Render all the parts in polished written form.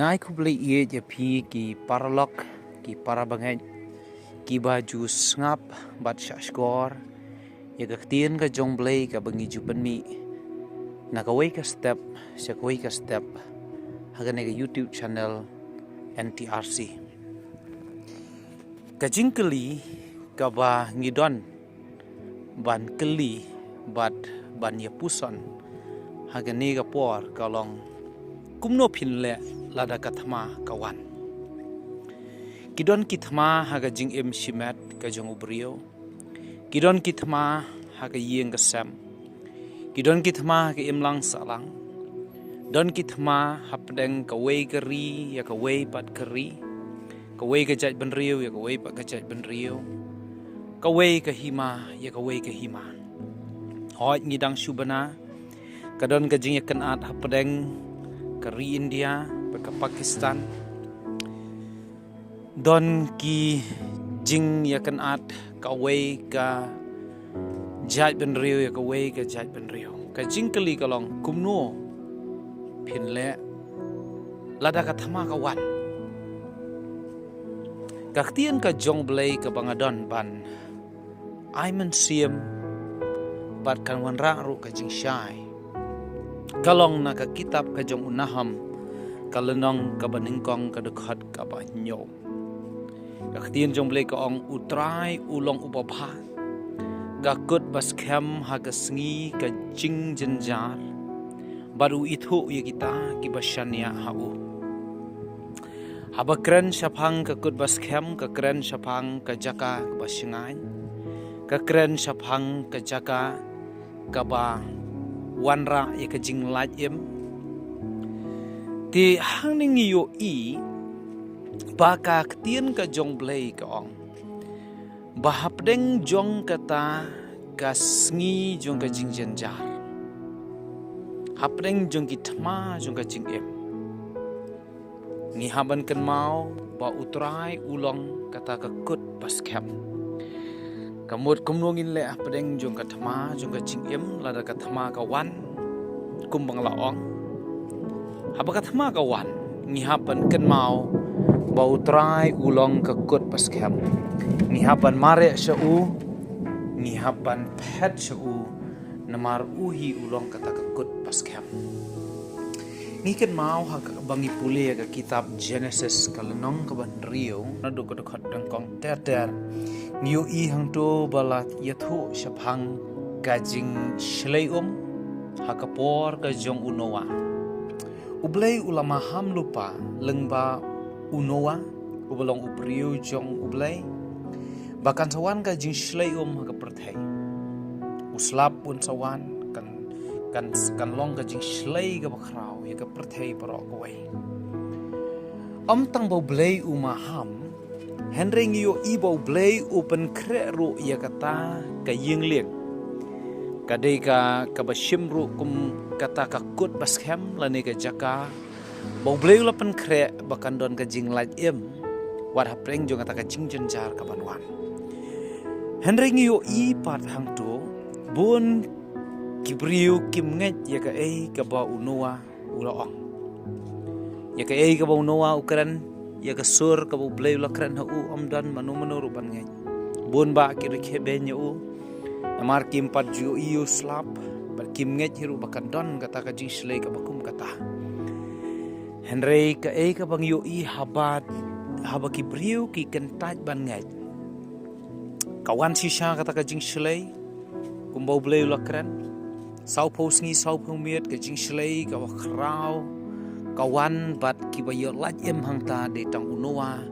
Ngai ku beli ie je pi ki paralok ki parabangai ki baju ngap bat skor ya ka tien ka jong blei ka bangi jupan mi na ka wei ka step haga ne ka YouTube channel NTRC ka jingkeli ka ba ngidon ban keli bat ban ya puson haga ne ka por ka long kumno phin le lada kathama kawan kidon kithma haga jing em shimat ka jong ubrio kidon kithma haga yeng ka sam kidon kithma haga em lang salang don kithma hapdeng ka wei ka ri ya ka wei pat ka ri ka wei ka jaj ban riu ya ka wei pat ka jaj ban riu ka wei ka hima ya ka wei ka hima hoi ngidang shubana kadon ka jing yakan at hapdeng ka ri India ke Pakistan don ki jing yakan at ka wei ka jaj ben riu ya ka wei ka jaj ben riu ka jing kali kalong kumno phin le lada ka thama ka wan ka tien ka jong blei ka bangadon ban aiman siam bat kan wan ra ru ka jing shai kalong na ka kitab ka jong unaham kalenong ka baningkong ka dukhat ka ba nyom ka tien jong blei ka ong utrai ulong upabha ka kut bas khem ha ka sngi ka jing jenjar baru ithu ye kita ki basania hau haba kren shaphang ka kut bas khem ka kren shaphang ka jaka ka basingai ka kren shaphang ka jaka ka ba wanra ye ka jing laj em ti hang ning yo i ba ka tien ka jong blei ka ong ba hapdeng jong kata ka sngi jong ka jing jenjar hapdeng jong ki thma jong ka jing em ngi haban kan mau ba utrai ulong kata ka kut pas khem kamut kumnongin le hapdeng jong ka thma jong ka jing em lada ka thma ka wan kumbang la ong habakat ma kawan ngihapan kan mau bau trai ulong ke kut pas kem ngihapan mare shau ngihapan pet shau namar uhi ulong kata ke kut pas kem ngikan mau ha bangi pule ka kitab Genesis kalenong ka ban rio nadu ka dokhat dang kong ter niu i hang to balat yathu shaphang kajing shlei hakapor ka jong unowa ublei ulama ham lupa lengba unowa ubalong upriu jong ublei bakan sawan ka jing shlei ka perthai uslap pun sawan kan long ka jing shlei ka bakrau ya ka perthai parok wei tang bau blei uma ham henring yo i bau blei open kre ru ya kata ka ying liek kadai ka kabashim ru kum kata ka kut baskem lani ka jaka bau bleu lapan kre bakan don ka jing laj em war hapreng jong kata ka jing jenjar ka banwan henring yo i pat hang tu bun kibriu kim nget ya ka ei ka ba unoa ulaong ya ka ei ka ba unoa ukran ya ka sur ka bau bleu lakran hu omdan manu ruban nget bun ba ki khebe nyu amar kim pat ju iu slap bar kim nget hiru bakan don kata ka jing slei ka bakum kata henrei ka e ka bang yu i haba ki briu ki kentaj ban nget kawan sisa kata ka jing slei kumbau bleu lakran sau pos ngi sau pumiet ka jing slei ka wakrau kawan bat ki bayo laj em hangta de tang unowa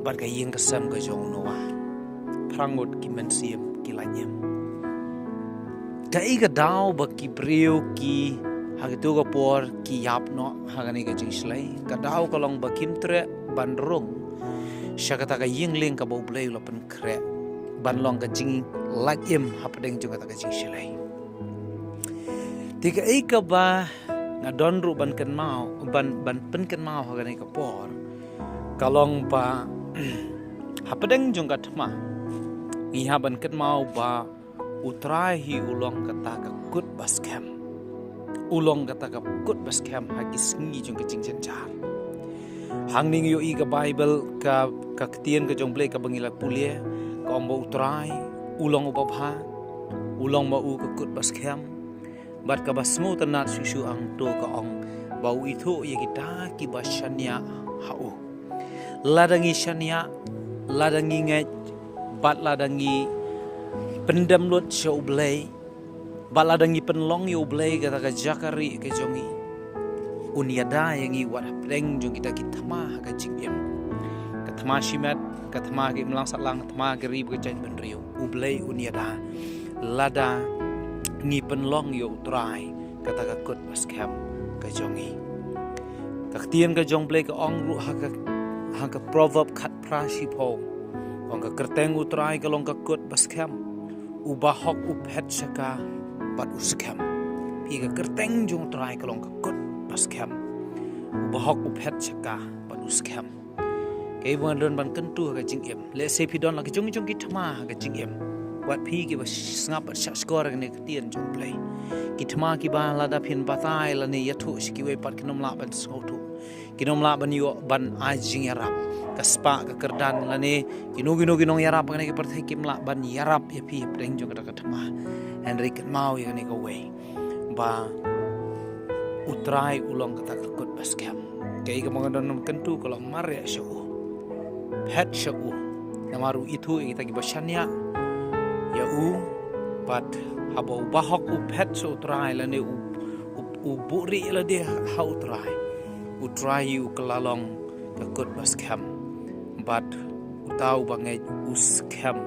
bar ka yeng kasam ka jong unowa prangut ki mensiem kilanyem kai ga dau ba ki breu ki hagtu ga por ki yap no hagani ga jingslai ka dau ka long ba kimtre banrung shakata ga yingling ka bau blei lopen kre ban long ga jing lakem hapdeng juga ta ga jingslai tiga ai ka ba ngadon ru ban kan mau ban pen kan mau hagani ka por kalong ba hapdeng jong ka thma ngihaban ket mau ba utrai hi ulong kata ka kut baskem ulong kata ka kut baskem hagi sngi jong ka jing jenjar hang ning yo i ka Bible ka ketien ka jong play ka bangila pulia ka ombo utrai ulong upapha ulong ma u ka kut bas kham bat ka basmu tanat susu ang to ka ong bau itu ye kita ki basanya hau ladangi shania ladangi ngai bat ladangi pendam lut show blay bat ladangi penlong yo blay kata ka jakari ke jongi uniada yang i wat pleng jong kita ma ka jingem katma shimat katma ki melang satlang katma ki rib ke cai benrio ublay uniada lada ngi penlong yo trai kata ka kut pas kham ka jongi ka tien ka jong blay ka ong ru ha ka proverb khat prashi po ong ka kerteng utrai ka long ka kut pas kham ubahok uphet shaka pat uskham pi ka kerteng jong trai ka long ka kut pas kham ubahok uphet shaka pat uskham kay buan don ban kentu ka jingem le se pi don la ka jong ki thama ka jingem wat pi ki ba snap at skor ne ka tien jong play ki thama ki ba la da phin batai la ne yathu ki we pat kinom la ban sotu kinom la ban yo ban ajing yarap kaspa ka kerdan la ne kinong yarap ka ne ki perthai kim la ban yarap ya pi preng jong ka thama Henrik mau ya ne ka we ba utrai ulong kata kut baskem kay ka mga don kentu kalau mare syo pet syo namaru itu kita ki basanya ya pat habo bahok pet syo utrai la ne buri la de ha utrai kelalong ka kut baskem bat utau bangai uskem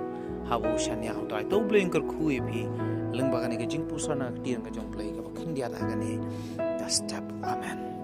habo shanya utrai to bleng ker khui pi leng bagani ka jing pusana tien ka jong play ka bakhin dia da ka ne step amen